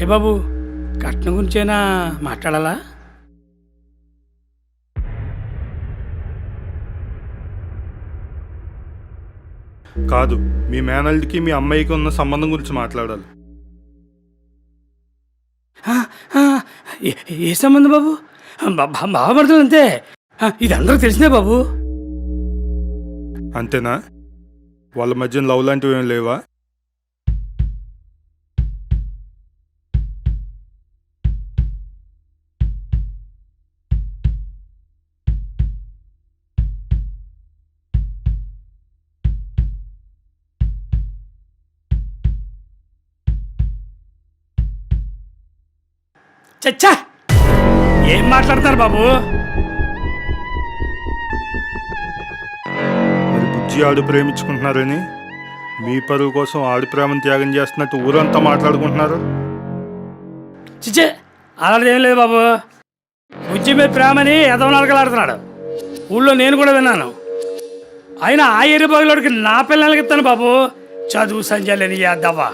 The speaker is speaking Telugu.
ఏ బాబు, కట్నం గురించేనా మాట్లాడాలా? కాదు, మీ మేనల్డ్కి మీ అమ్మాయికి ఉన్న సంబంధం గురించి మాట్లాడాలి. ఆ, ఆ, ఏ ఏ సంబంధం బాబు? బావమరుదులు అంతే. ఇది అందరూ తెలిసిందే బాబు. అంతేనా? వాళ్ళ మధ్య లవ్ లాంటివి ఏం లేవా? చచ్చా, ఏం మాట్లాడతారు బాబు? మరి బుజ్జి ఆడు ప్రేమించుకుంటున్నారని మీ పరువు కోసం ఆడి ప్రేమను త్యాగం చేస్తున్నట్టు ఊరంతా మాట్లాడుకుంటున్నారు. చిచ్చే, అలాంటిది ఏం లేదు బాబు. బుజ్జి మీద ప్రేమని ఎదవనలకలాడుతున్నాడు. ఊళ్ళో నేను కూడా విన్నాను. అయినా ఆ ఎరుబాగులోడికి నా పిల్లలకి ఇస్తాను బాబు. చదువు సంజయ్ లేని యాదవ్వ.